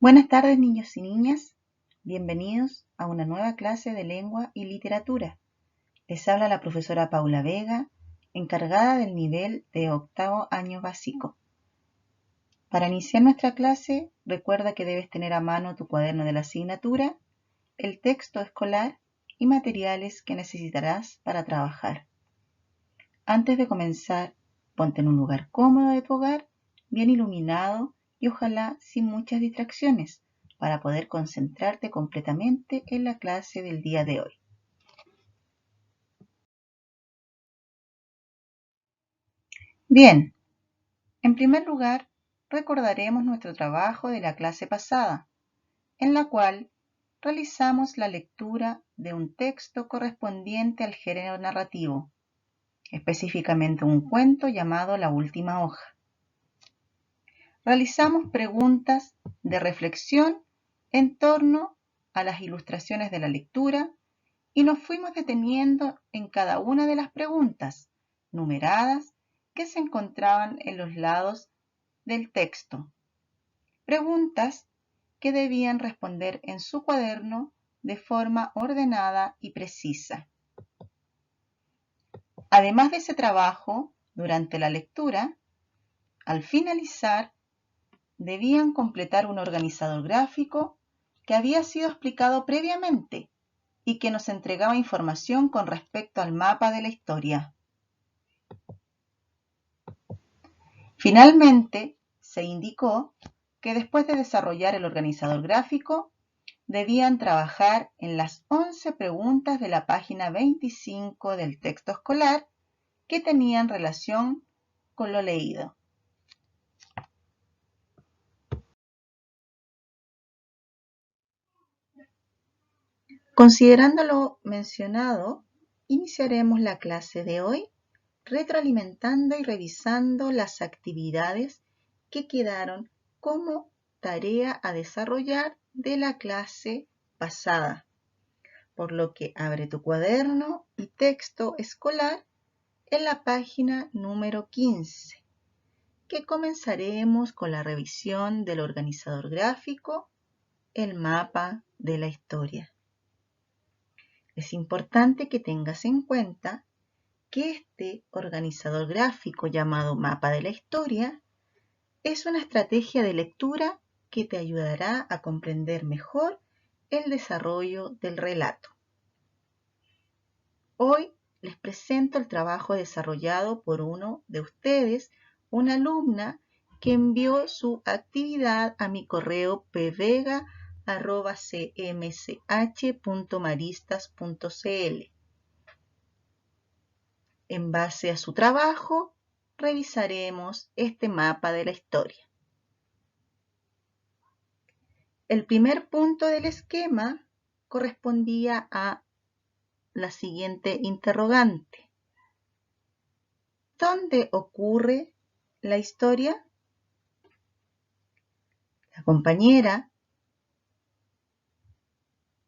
Buenas tardes, niños y niñas. Bienvenidos a una nueva clase de lengua y literatura. Les habla la profesora Paula Vega, encargada del nivel de octavo año básico. Para iniciar nuestra clase, recuerda que debes tener a mano tu cuaderno de la asignatura, el texto escolar y materiales que necesitarás para trabajar. Antes de comenzar, ponte en un lugar cómodo de tu hogar, bien iluminado y ojalá sin muchas distracciones, para poder concentrarte completamente en la clase del día de hoy. Bien, en primer lugar, recordaremos nuestro trabajo de la clase pasada, en la cual realizamos la lectura de un texto correspondiente al género narrativo, específicamente un cuento llamado La última hoja. Realizamos preguntas de reflexión en torno a las ilustraciones de la lectura y nos fuimos deteniendo en cada una de las preguntas numeradas que se encontraban en los lados del texto. Preguntas que debían responder en su cuaderno de forma ordenada y precisa. Además de ese trabajo, durante la lectura, al finalizar, debían completar un organizador gráfico que había sido explicado previamente y que nos entregaba información con respecto al mapa de la historia. Finalmente, se indicó que después de desarrollar el organizador gráfico, debían trabajar en las 11 preguntas de la página 25 del texto escolar que tenían relación con lo leído. Considerando lo mencionado, iniciaremos la clase de hoy retroalimentando y revisando las actividades que quedaron como tarea a desarrollar de la clase pasada. Por lo que abre tu cuaderno y texto escolar en la página número 15, que comenzaremos con la revisión del organizador gráfico, el mapa de la historia. Es importante que tengas en cuenta que este organizador gráfico llamado mapa de la historia es una estrategia de lectura que te ayudará a comprender mejor el desarrollo del relato. Hoy les presento el trabajo desarrollado por uno de ustedes, una alumna que envió su actividad a mi correo pvega@cmch.maristas.cl. En base a su trabajo, revisaremos este mapa de la historia. El primer punto del esquema correspondía a la siguiente interrogante. ¿Dónde ocurre la historia? La compañera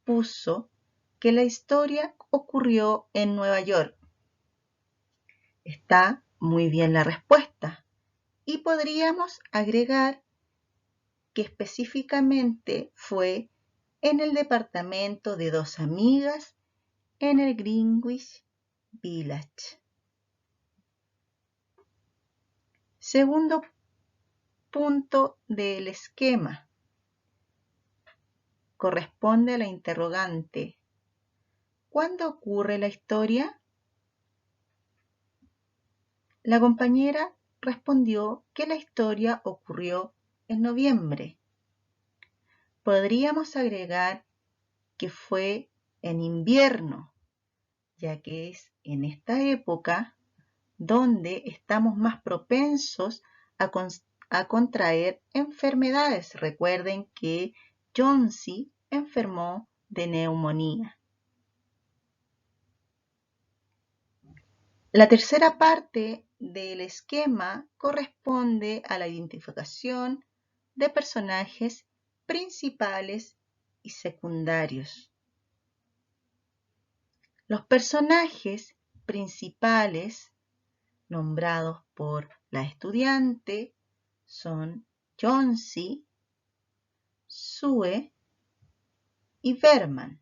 puso que la historia ocurrió en Nueva York. Está muy bien la respuesta. Y podríamos agregar que específicamente fue en el departamento de dos amigas en el Greenwich Village. Segundo punto del esquema. Corresponde a la interrogante. ¿Cuándo ocurre la historia? La compañera respondió que la historia ocurrió en noviembre. Podríamos agregar que fue en invierno, ya que es en esta época donde estamos más propensos a contraer enfermedades. Recuerden que Jonesy enfermó de neumonía. La tercera parte del esquema corresponde a la identificación de personajes principales y secundarios. Los personajes principales nombrados por la estudiante son Jonesy, Sue y Berman.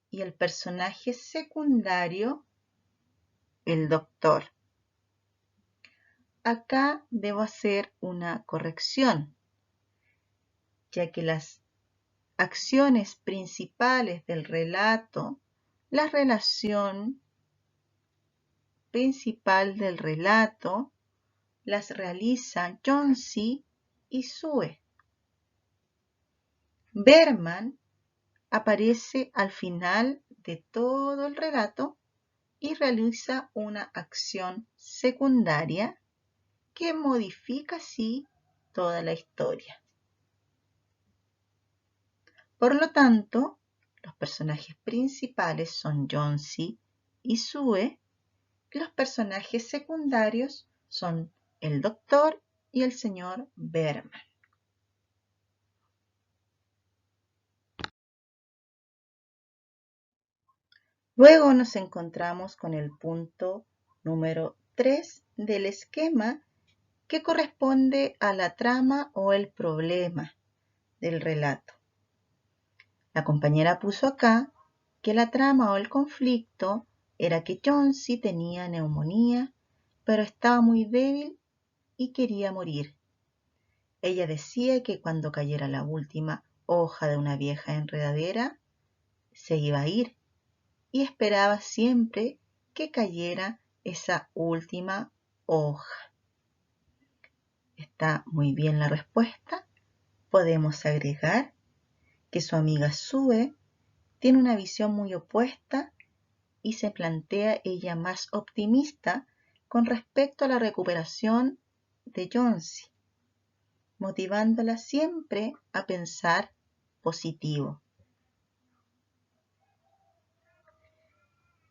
Y el personaje secundario, el doctor. Acá debo hacer una corrección, ya que las acciones principales del relato, la relación principal del relato, las realiza Jonesy y Sue. Berman aparece al final de todo el relato y realiza una acción secundaria que modifica así toda la historia. Por lo tanto, los personajes principales son Jonesy y Sue, y los personajes secundarios son el doctor y el señor Berman. Luego nos encontramos con el punto número 3 del esquema, que corresponde a la trama o el problema del relato. La compañera puso acá que la trama o el conflicto era que Jonesy tenía neumonía, pero estaba muy débil y quería morir. Ella decía que cuando cayera la última hoja de una vieja enredadera, se iba a ir, y esperaba siempre que cayera esa última hoja. Está muy bien la respuesta. Podemos agregar que su amiga Sue tiene una visión muy opuesta y se plantea ella más optimista con respecto a la recuperación de Jonesy, motivándola siempre a pensar positivo.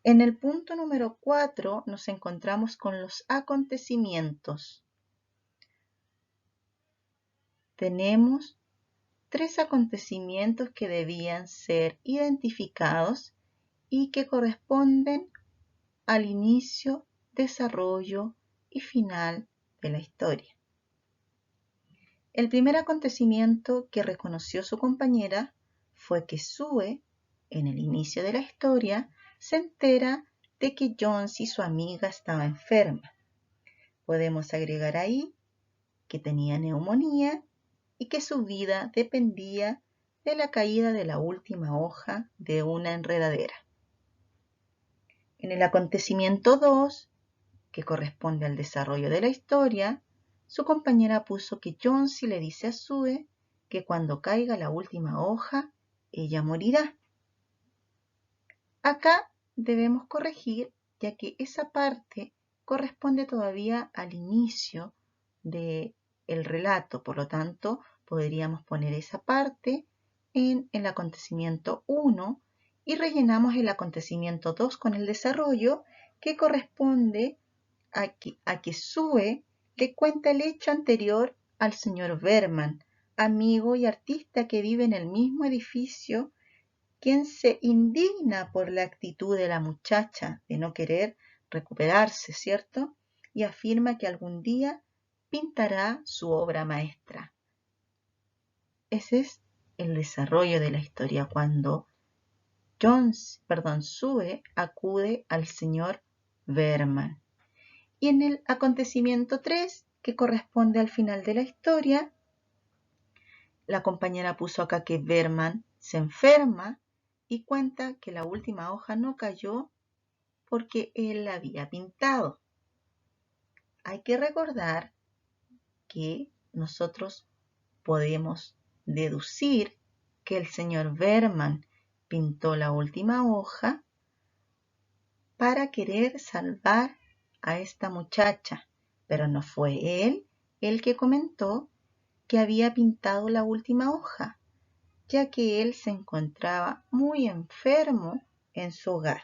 En el punto número 4 nos encontramos con los acontecimientos. Tenemos 3 acontecimientos que debían ser identificados y que corresponden al inicio, desarrollo y final de la historia. El primer acontecimiento que reconoció su compañera fue que Sue, en el inicio de la historia, se entera de que Jonesy, su amiga, estaba enferma. Podemos agregar ahí que tenía neumonía y que su vida dependía de la caída de la última hoja de una enredadera. En el acontecimiento 2, que corresponde al desarrollo de la historia, su compañera puso que Jonesy le dice a Sue que cuando caiga la última hoja, ella morirá. Acá debemos corregir, ya que esa parte corresponde todavía al inicio del relato, por lo tanto, podríamos poner esa parte en el acontecimiento 1 y rellenamos el acontecimiento 2 con el desarrollo, que corresponde a que Sue le cuenta el hecho anterior al señor Berman, amigo y artista que vive en el mismo edificio, quien se indigna por la actitud de la muchacha de no querer recuperarse, ¿cierto? Y afirma que algún día pintará su obra maestra. Ese es el desarrollo de la historia cuando Sue acude al señor Berman. Y en el acontecimiento 3, que corresponde al final de la historia, la compañera puso acá que Berman se enferma y cuenta que la última hoja no cayó porque él la había pintado. Hay que recordar que nosotros podemos deducir que el señor Berman pintó la última hoja para querer salvar a esta muchacha, pero no fue él el que comentó que había pintado la última hoja, ya que él se encontraba muy enfermo en su hogar.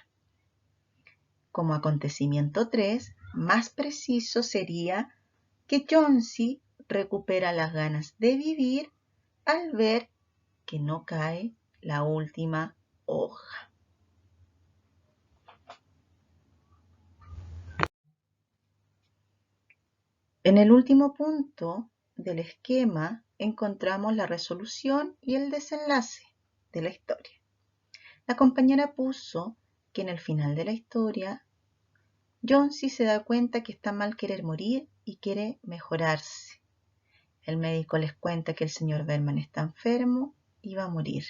Como acontecimiento 3, más preciso sería que Jonesy recupera las ganas de vivir al ver que no cae la última hoja. En el último punto del esquema, encontramos la resolución y el desenlace de la historia. La compañera puso que en el final de la historia, Johnsy se da cuenta que está mal querer morir y quiere mejorarse. El médico les cuenta que el señor Berman está enfermo y va a morir.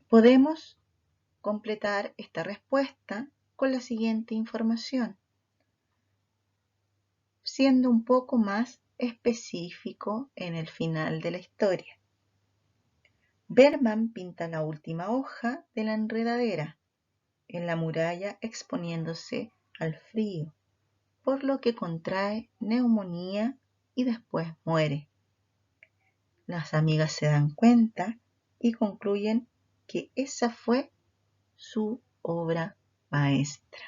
Podemos completar esta respuesta con la siguiente información, siendo un poco más específico en el final de la historia. Berman pinta la última hoja de la enredadera en la muralla exponiéndose al frío, por lo que contrae neumonía y después muere. Las amigas se dan cuenta y concluyen que esa fue su obra maestra.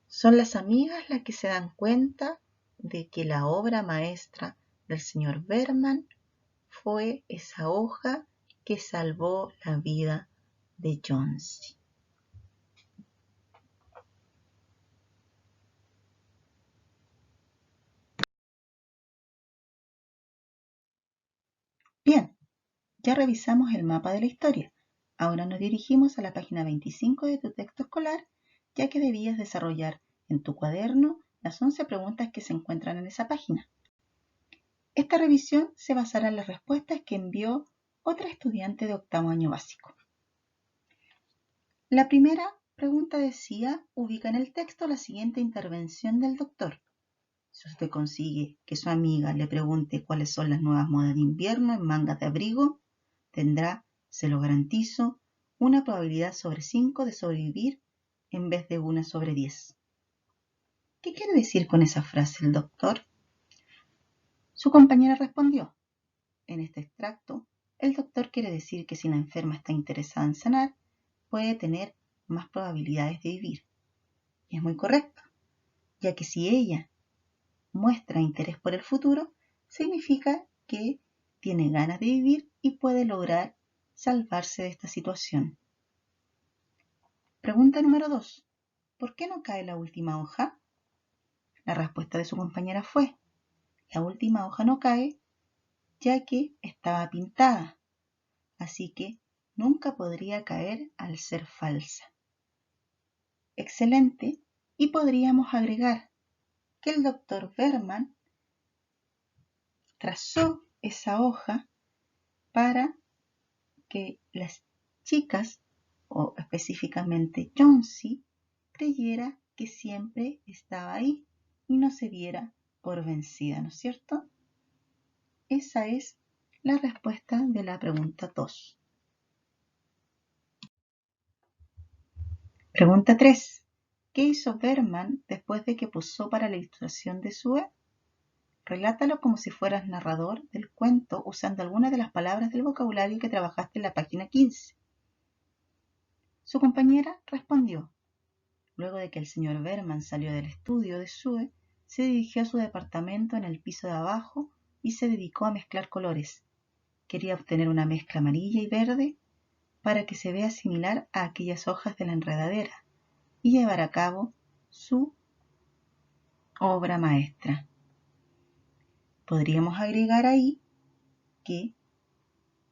Son las amigas las que se dan cuenta de que la obra maestra del señor Berman fue esa hoja que salvó la vida de Johnsy. Bien, ya revisamos el mapa de la historia. Ahora nos dirigimos a la página 25 de tu texto escolar, ya que debías desarrollar en tu cuaderno las 11 preguntas que se encuentran en esa página. Esta revisión se basará en las respuestas que envió otra estudiante de octavo año básico. La primera pregunta decía, ubica en el texto la siguiente intervención del doctor. Si usted consigue que su amiga le pregunte cuáles son las nuevas modas de invierno en mangas de abrigo, tendrá, se lo garantizo, una probabilidad sobre 5 de sobrevivir en vez de una sobre 10. ¿Qué quiere decir con esa frase el doctor? Su compañera respondió, en este extracto, el doctor quiere decir que si la enferma está interesada en sanar, puede tener más probabilidades de vivir. Y es muy correcto, ya que si ella muestra interés por el futuro, significa que tiene ganas de vivir y puede lograr salvarse de esta situación. Pregunta número 2. ¿Por qué no cae la última hoja? La respuesta de su compañera fue, la última hoja no cae ya que estaba pintada, así que nunca podría caer al ser falsa. Excelente, y podríamos agregar que el doctor Berman trazó esa hoja para que las chicas, o específicamente Johnsy, creyera que siempre estaba ahí y no se diera por vencida, ¿no es cierto? Esa es la respuesta de la pregunta 2. Pregunta 3. ¿Qué hizo Berman después de que posó para la ilustración de Sue? Relátalo como si fueras narrador del cuento usando algunas de las palabras del vocabulario que trabajaste en la página 15. Su compañera respondió. Luego de que el señor Berman salió del estudio de Sue, se dirigió a su departamento en el piso de abajo y se dedicó a mezclar colores. Quería obtener una mezcla amarilla y verde para que se vea similar a aquellas hojas de la enredadera y llevar a cabo su obra maestra. Podríamos agregar ahí que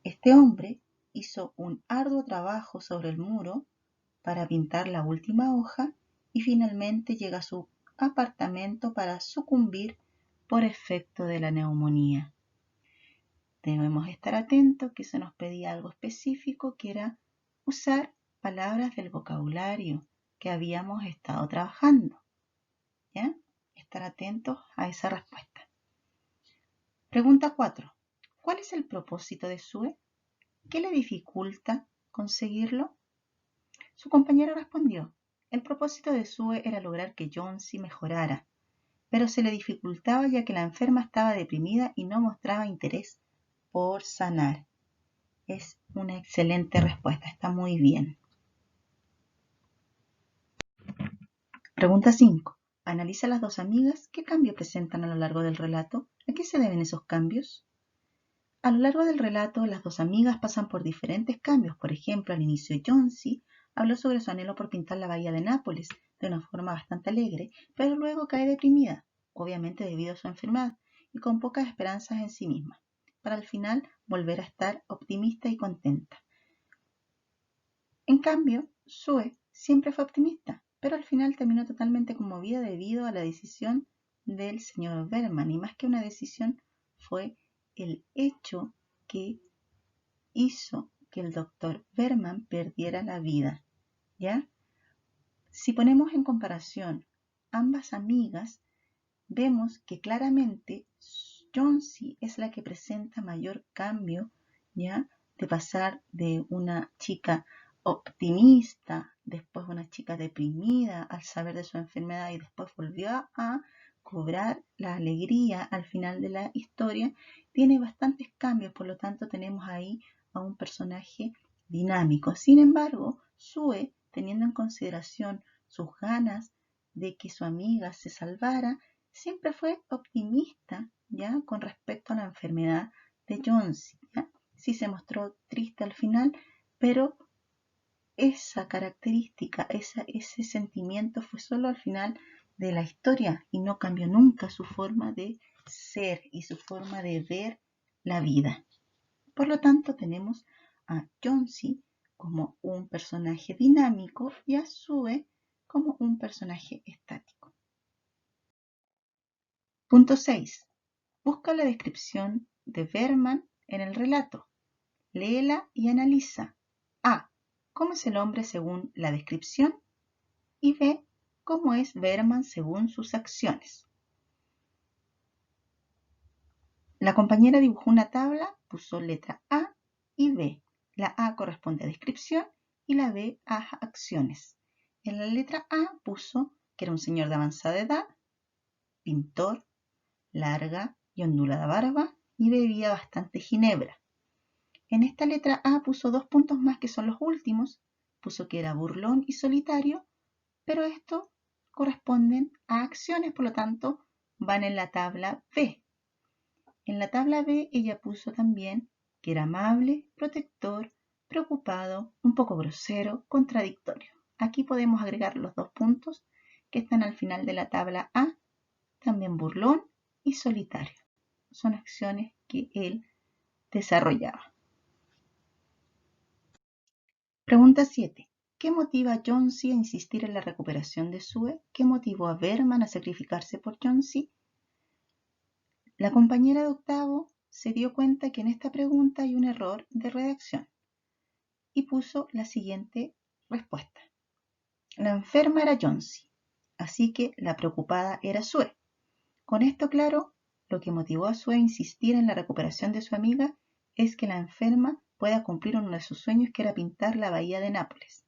este hombre hizo un arduo trabajo sobre el muro para pintar la última hoja y finalmente llega a su apartamento para sucumbir por efecto de la neumonía. Debemos estar atentos que se nos pedía algo específico, que era usar palabras del vocabulario que habíamos estado trabajando. ¿Ya? Estar atentos a esa respuesta. Pregunta 4. ¿Cuál es el propósito de Sue? ¿Qué le dificulta conseguirlo? Su compañera respondió, el propósito de Sue era lograr que Johnsy mejorara, pero se le dificultaba ya que la enferma estaba deprimida y no mostraba interés por sanar. Es una excelente respuesta, está muy bien. Pregunta 5. Analiza a las dos amigas qué cambio presentan a lo largo del relato. ¿A qué se deben esos cambios? A lo largo del relato, las dos amigas pasan por diferentes cambios. Por ejemplo, al inicio Johnsy habló sobre su anhelo por pintar la bahía de Nápoles de una forma bastante alegre, pero luego cae deprimida. obviamente debido a su enfermedad, y con pocas esperanzas en sí misma, para al final volver a estar optimista y contenta. En cambio, Sue siempre fue optimista, pero al final terminó totalmente conmovida debido a la decisión del señor Berman, y más que una decisión fue el hecho que hizo que el doctor Berman perdiera la vida, ¿ya? Si ponemos en comparación ambas amigas, vemos que claramente Jonesy es la que presenta mayor cambio, ¿ya? De pasar de una chica optimista, después una chica deprimida al saber de su enfermedad y después volvió a cobrar la alegría al final de la historia, tiene bastantes cambios, por lo tanto tenemos ahí a un personaje dinámico. Sin embargo, Sue, teniendo en consideración sus ganas de que su amiga se salvara, siempre fue optimista, ¿ya? Con respecto a la enfermedad de Jonesy, ¿ya? Sí se mostró triste al final, pero esa característica, ese sentimiento fue solo al final de la historia y no cambió nunca su forma de ser y su forma de ver la vida. Por lo tanto, tenemos a Jonesy como un personaje dinámico y a Sue como un personaje estático. Punto 6. Busca la descripción de Berman en el relato. Léela y analiza. A. ¿Cómo es el hombre según la descripción? Y B. ¿Cómo es Berman según sus acciones? La compañera dibujó una tabla, puso letra A y B. La A corresponde a descripción y la B a acciones. En la letra A puso que era un señor de avanzada edad, pintor, larga y ondulada barba y bebía bastante ginebra. En esta letra A puso 2 puntos más que son los últimos, puso que era burlón y solitario, pero estos corresponden a acciones, por lo tanto van en la tabla B. En la tabla B ella puso también que era amable, protector, preocupado, un poco grosero, contradictorio. Aquí podemos agregar los 2 puntos que están al final de la tabla A, también burlón y solitario. Son acciones que él desarrollaba. Pregunta 7. ¿Qué motiva a Jonesy a insistir en la recuperación de Sue? ¿Qué motivó a Berman a sacrificarse por Jonesy? La compañera de octavo se dio cuenta que en esta pregunta hay un error de redacción y puso la siguiente respuesta. La enferma era Jonesy, así que la preocupada era Sue. Con esto claro, lo que motivó a Sue a insistir en la recuperación de su amiga es que la enferma pueda cumplir uno de sus sueños, que era pintar la bahía de Nápoles.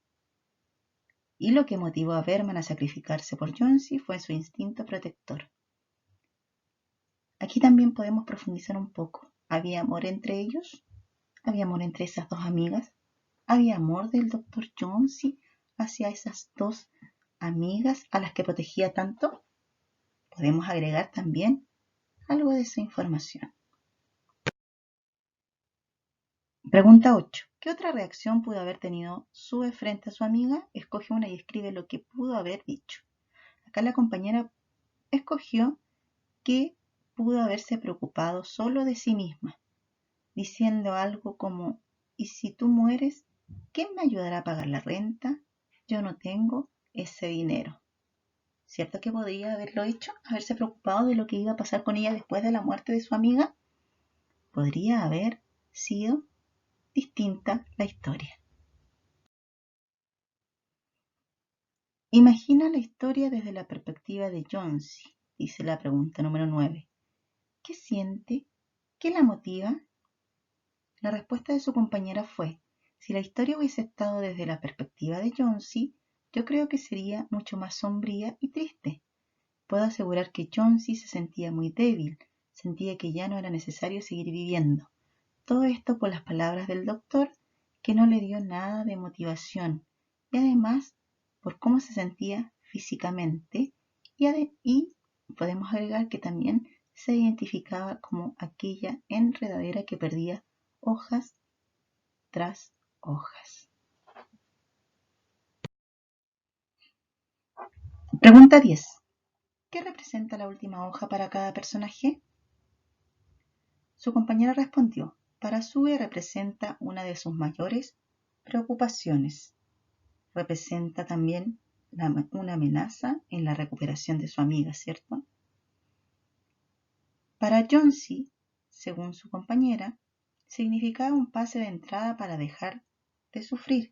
Y lo que motivó a Berman a sacrificarse por Jonesy fue su instinto protector. Aquí también podemos profundizar un poco. ¿Había amor entre ellos? ¿Había amor entre esas dos amigas? ¿Había amor del doctor Jonesy hacia esas dos amigas a las que protegía tanto? Podemos agregar también algo de esa información. Pregunta 8. ¿Qué otra reacción pudo haber tenido Sue frente a su amiga? Escoge una y escribe lo que pudo haber dicho. Acá la compañera escogió que pudo haberse preocupado solo de sí misma, diciendo algo como, ¿y si tú mueres, quién me ayudará a pagar la renta? Yo no tengo ese dinero. ¿Cierto que podría haberlo hecho? ¿Haberse preocupado de lo que iba a pasar con ella después de la muerte de su amiga? Podría haber sido distinta la historia. Imagina la historia desde la perspectiva de Jonesy, dice la pregunta número 9. ¿Qué siente? ¿Qué la motiva? La respuesta de su compañera fue, si la historia hubiese estado desde la perspectiva de Jonesy, yo creo que sería mucho más sombría y triste. Puedo asegurar que Jonesy se sentía muy débil, sentía que ya no era necesario seguir viviendo. Todo esto por las palabras del doctor, que no le dio nada de motivación, y además por cómo se sentía físicamente, y podemos agregar que también se identificaba como aquella enredadera que perdía hojas tras hojas. Pregunta 10. ¿qué representa la última hoja para cada personaje? Su compañera respondió, para Sue representa una de sus mayores preocupaciones. Representa también una amenaza en la recuperación de su amiga, ¿cierto? Para Johnsy, según su compañera, significaba un pase de entrada para dejar de sufrir,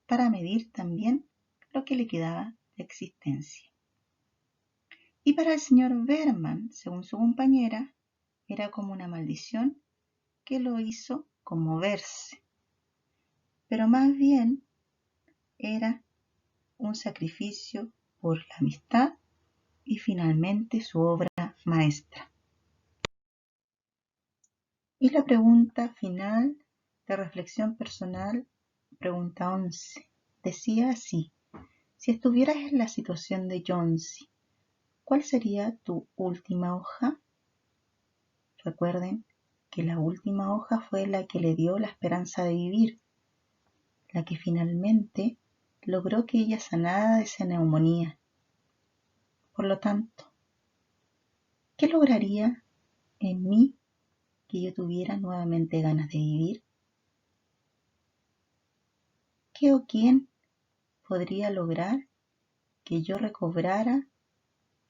para medir también lo que le quedaba de existencia. Y para el señor Berman, según su compañera, era como una maldición que lo hizo conmoverse, pero más bien era un sacrificio por la amistad y finalmente su obra maestra. Y la pregunta final de reflexión personal, pregunta 11, decía así: si estuvieras en la situación de Johnsy, ¿cuál sería tu última hoja? Recuerden que la última hoja fue la que le dio la esperanza de vivir, la que finalmente logró que ella sanara de esa neumonía. Por lo tanto, ¿qué lograría en mí que yo tuviera nuevamente ganas de vivir? ¿Qué o quién podría lograr que yo recobrara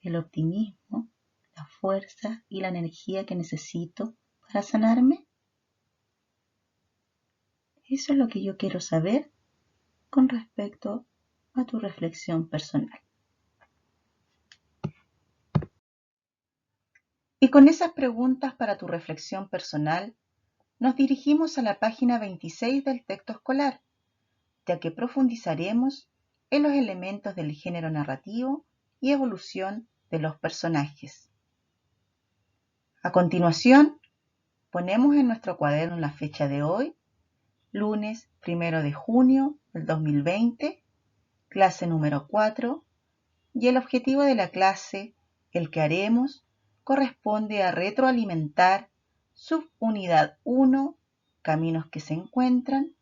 el optimismo, la fuerza y la energía que necesito para sanarme? Eso es lo que yo quiero saber con respecto a tu reflexión personal. Y con esas preguntas para tu reflexión personal, nos dirigimos a la página 26 del texto escolar, ya que profundizaremos en los elementos del género narrativo y evolución de los personajes. A continuación, ponemos en nuestro cuaderno la fecha de hoy, lunes 1 de junio del 2020, clase número 4, y el objetivo de la clase, el que haremos, corresponde a retroalimentar subunidad 1, caminos que se encuentran,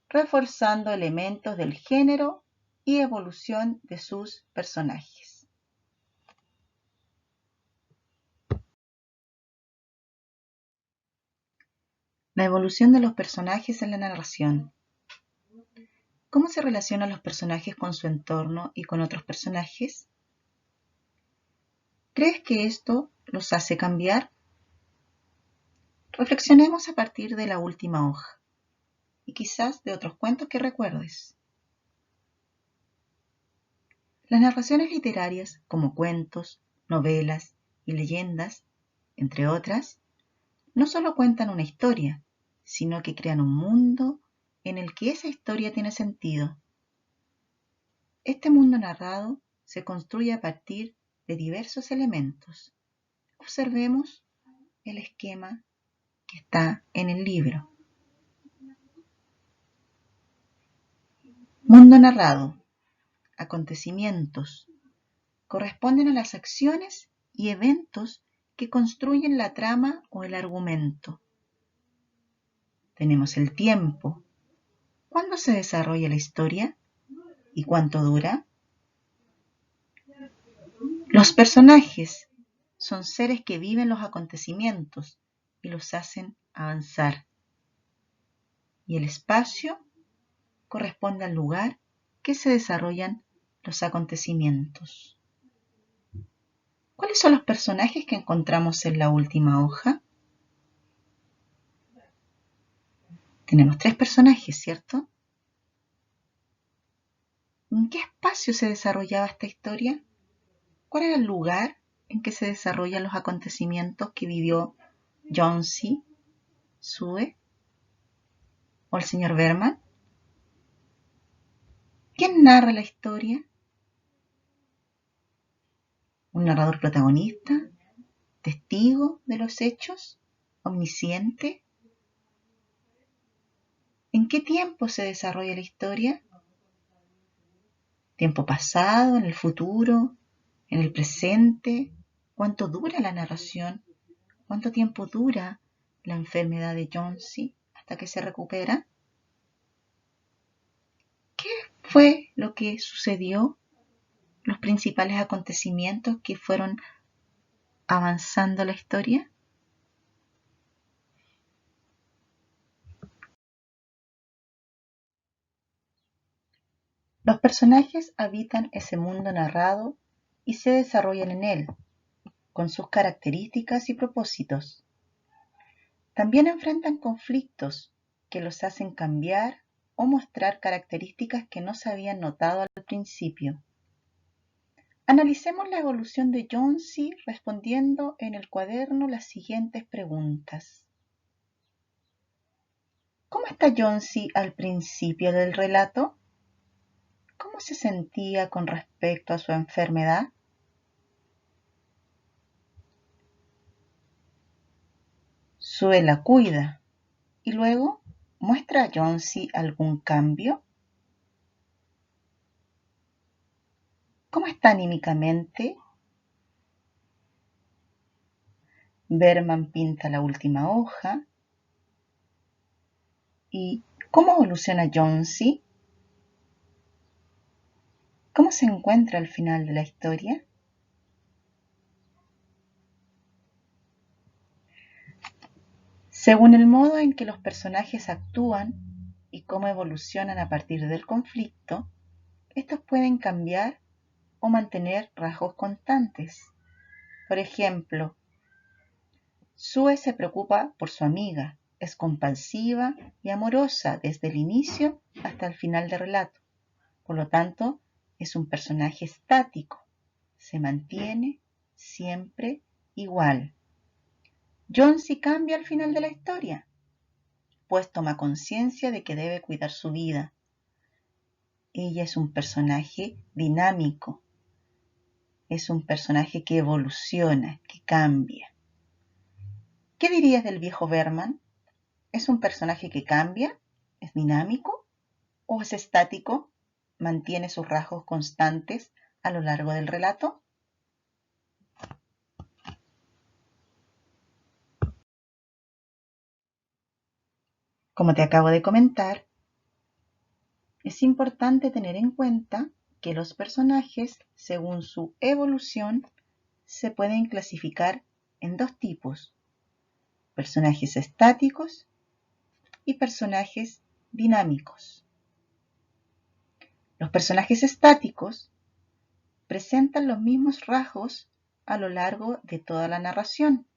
reforzando elementos del género y evolución de sus personajes. La evolución de los personajes en la narración. ¿Cómo se relacionan los personajes con su entorno y con otros personajes? ¿Crees que esto los hace cambiar? Reflexionemos a partir de la última hoja y quizás de otros cuentos que recuerdes. Las narraciones literarias, como cuentos, novelas y leyendas, entre otras, no solo cuentan una historia, sino que crean un mundo en el que esa historia tiene sentido. Este mundo narrado se construye a partir de diversos elementos. Observemos el esquema que está en el libro. Mundo narrado. Acontecimientos. Corresponden a las acciones y eventos que construyen la trama o el argumento. Tenemos el tiempo. ¿Cuándo se desarrolla la historia? ¿Y cuánto dura? Los personajes son seres que viven los acontecimientos y los hacen avanzar. Y el espacio corresponde al lugar que se desarrollan los acontecimientos. ¿Cuáles son los personajes que encontramos en la última hoja? Tenemos 3 personajes, ¿cierto? ¿En qué espacio se desarrollaba esta historia? ¿Cuál era el lugar en que se desarrollan los acontecimientos que vivió Johnsy, Sue o el señor Berman? ¿Quién narra la historia? ¿Un narrador protagonista? ¿Testigo de los hechos? ¿Omnisciente? ¿En qué tiempo se desarrolla la historia? ¿Tiempo pasado, en el futuro, en el presente? ¿Cuánto dura la narración? ¿Cuánto tiempo dura la enfermedad de Johnsy hasta que se recupera? ¿Qué fue lo que sucedió los principales acontecimientos que fueron avanzando la historia? Los personajes habitan ese mundo narrado y se desarrollan en él, con sus características y propósitos. También enfrentan conflictos que los hacen cambiar o mostrar características que no se habían notado al principio. Analicemos la evolución de Jonesy respondiendo en el cuaderno las siguientes preguntas. ¿Cómo está Jonesy al principio del relato? ¿Cómo se sentía con respecto a su enfermedad? Sue la cuida y luego muestra a Jonesy algún cambio. ¿Cómo está anímicamente? Berman pinta la última hoja. ¿Y cómo evoluciona Jonesy? ¿Cómo se encuentra al final de la historia? Según el modo en que los personajes actúan y cómo evolucionan a partir del conflicto, estos pueden cambiar o mantener rasgos constantes. Por ejemplo, Sue se preocupa por su amiga, es compasiva y amorosa desde el inicio hasta el final del relato. Por lo tanto, es un personaje estático, se mantiene siempre igual. Jonesy cambia al final de la historia, pues toma conciencia de que debe cuidar su vida. Ella es un personaje dinámico, es un personaje que evoluciona, que cambia. ¿Qué dirías del viejo Berman? ¿Es un personaje que cambia? ¿Es dinámico? ¿O es estático? ¿Mantiene sus rasgos constantes a lo largo del relato? Como te acabo de comentar, es importante tener en cuenta que los personajes, según su evolución, se pueden clasificar en dos tipos: personajes estáticos y personajes dinámicos. Los personajes estáticos presentan los mismos rasgos a lo largo de toda la narración.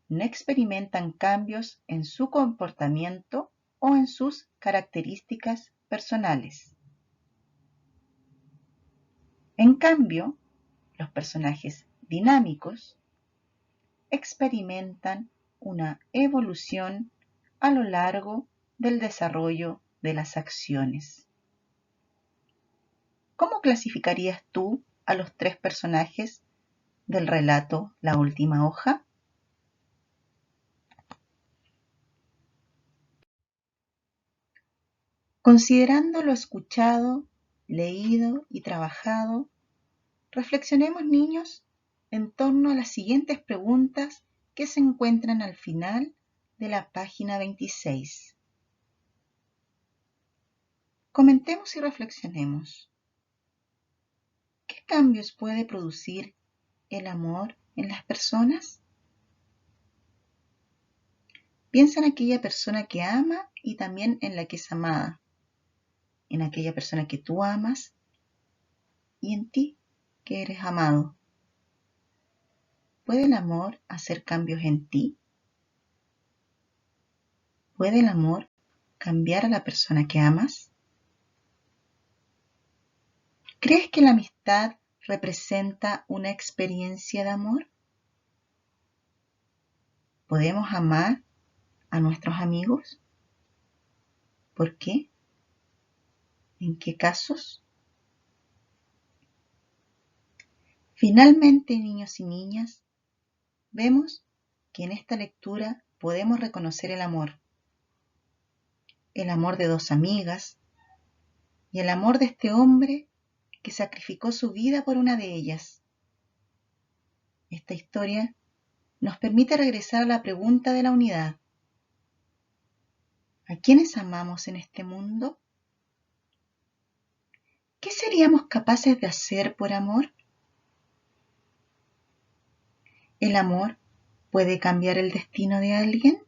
No experimentan cambios en su comportamiento o en sus características personales. En cambio, los personajes dinámicos experimentan una evolución a lo largo del desarrollo de las acciones. ¿Cómo clasificarías tú a los tres personajes del relato La última hoja? Considerando lo escuchado, leído y trabajado, reflexionemos, niños, en torno a las siguientes preguntas que se encuentran al final de la página 26. Comentemos y reflexionemos. ¿Qué cambios puede producir el amor en las personas? Piensa en aquella persona que ama y también en la que es amada, en aquella persona que tú amas y en ti que eres amado. ¿Puede el amor hacer cambios en ti? ¿Puede el amor cambiar a la persona que amas? ¿Crees que la amistad representa una experiencia de amor? ¿Podemos amar a nuestros amigos? ¿Por qué? ¿En qué casos? Finalmente, niños y niñas, vemos que en esta lectura podemos reconocer el amor de dos amigas y el amor de este hombre que sacrificó su vida por una de ellas. Esta historia nos permite regresar a la pregunta de la unidad. ¿A quiénes amamos en este mundo? ¿Qué seríamos capaces de hacer por amor? ¿El amor puede cambiar el destino de alguien?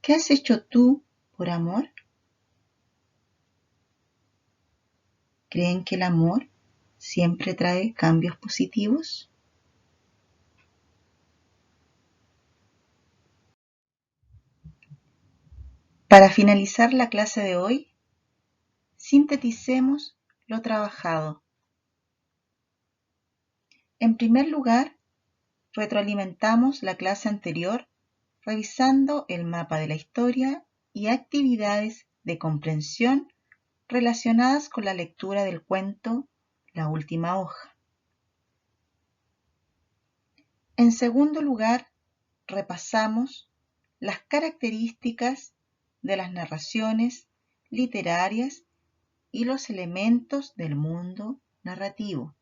¿Qué has hecho tú por amor? ¿Creen que el amor siempre trae cambios positivos? Para finalizar la clase de hoy, sinteticemos lo trabajado. En primer lugar, retroalimentamos la clase anterior revisando el mapa de la historia y actividades de comprensión relacionadas con la lectura del cuento La última hoja. En segundo lugar, repasamos las características de las narraciones literarias y los elementos del mundo narrativo.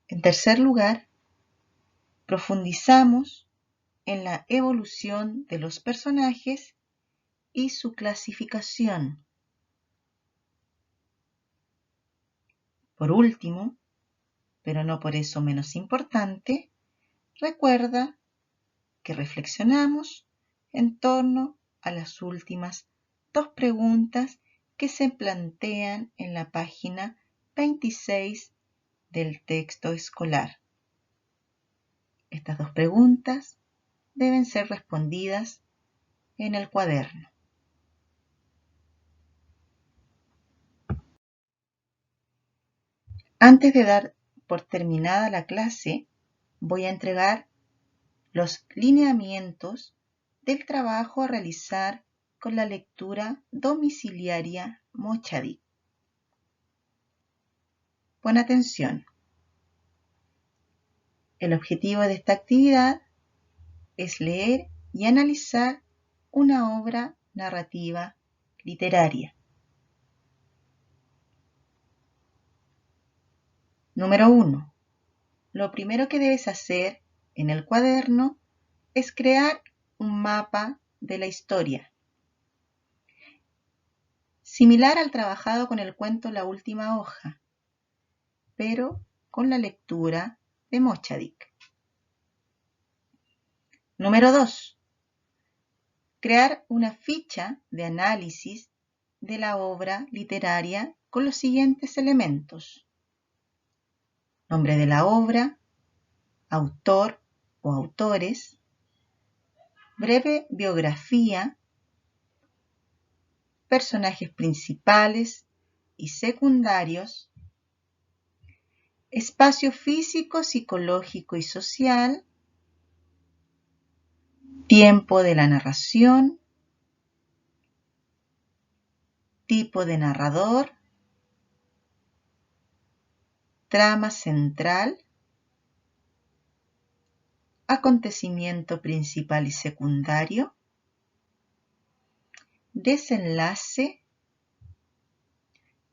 En tercer lugar, profundizamos en la evolución de los personajes y su clasificación. Por último, pero no por eso menos importante, recuerda que reflexionamos en torno a las últimas dos preguntas que se plantean en la página 26 del texto escolar. Estas dos preguntas deben ser respondidas en el cuaderno. Antes de dar por terminada la clase, voy a entregar los lineamientos del trabajo a realizar con la lectura domiciliaria Mochadi. Pon atención. El objetivo de esta actividad es leer y analizar una obra narrativa literaria. Número 1. Lo primero que debes hacer en el cuaderno es crear un mapa de la historia, similar al trabajado con el cuento La última hoja, pero con la lectura de Mochadik. Número 2. Crear una ficha de análisis de la obra literaria con los siguientes elementos: nombre de la obra, autor o autores, breve biografía, personajes principales y secundarios, espacio físico, psicológico y social, tiempo de la narración, tipo de narrador, trama central, acontecimiento principal y secundario, desenlace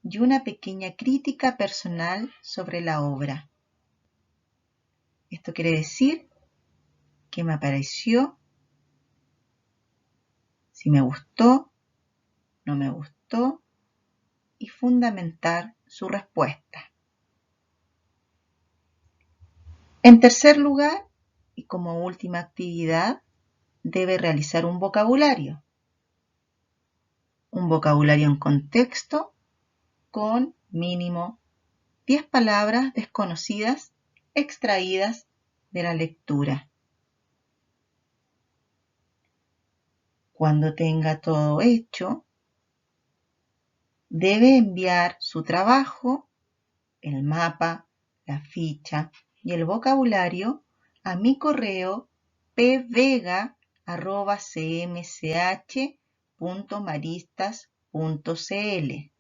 y una pequeña crítica personal sobre la obra. Esto quiere decir qué me pareció, si me gustó, no me gustó, y fundamentar su respuesta. En tercer lugar, y como última actividad, debe realizar un vocabulario. Un vocabulario en contexto con mínimo 10 palabras desconocidas extraídas de la lectura. Cuando tenga todo hecho, debe enviar su trabajo, el mapa, la ficha y el vocabulario a mi correo pvega@cmch.maristas.cl.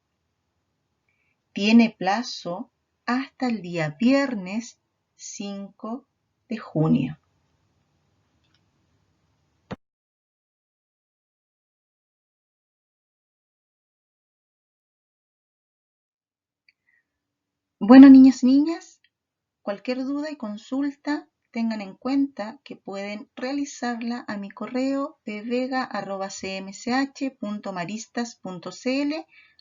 Tiene plazo hasta el día viernes 5 de junio. Bueno, niños y niñas, cualquier duda y consulta tengan en cuenta que pueden realizarla a mi correo pvega@cmsh.maristas.cl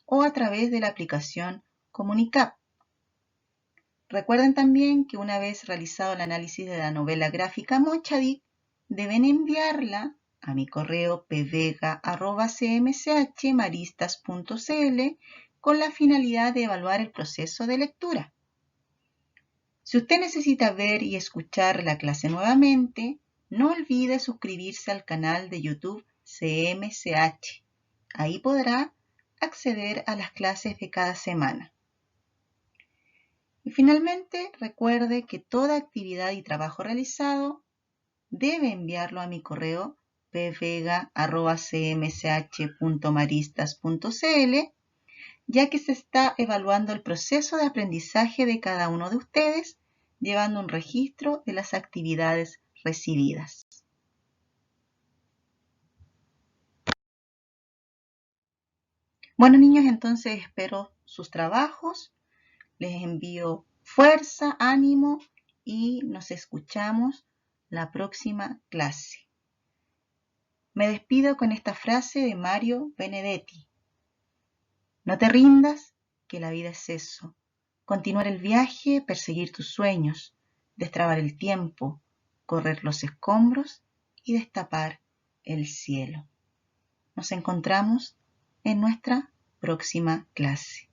o a través de la aplicación Comunicap. Recuerden también que una vez realizado el análisis de la novela gráfica Mochadic, deben enviarla a mi correo pvega@cmsh.maristas.cl con la finalidad de evaluar el proceso de lectura. Si usted necesita ver y escuchar la clase nuevamente, no olvide suscribirse al canal de YouTube CMCH. Ahí podrá acceder a las clases de cada semana. Y finalmente, recuerde que toda actividad y trabajo realizado debe enviarlo a mi correo pvega@cmsh.maristas.cl, ya que se está evaluando el proceso de aprendizaje de cada uno de ustedes, llevando un registro de las actividades recibidas. Bueno, niños, entonces espero sus trabajos. Les envío fuerza, ánimo y nos escuchamos la próxima clase. Me despido con esta frase de Mario Benedetti. No te rindas, que la vida es eso. Continuar el viaje, perseguir tus sueños, destrabar el tiempo, correr los escombros y destapar el cielo. Nos encontramos en nuestra próxima clase.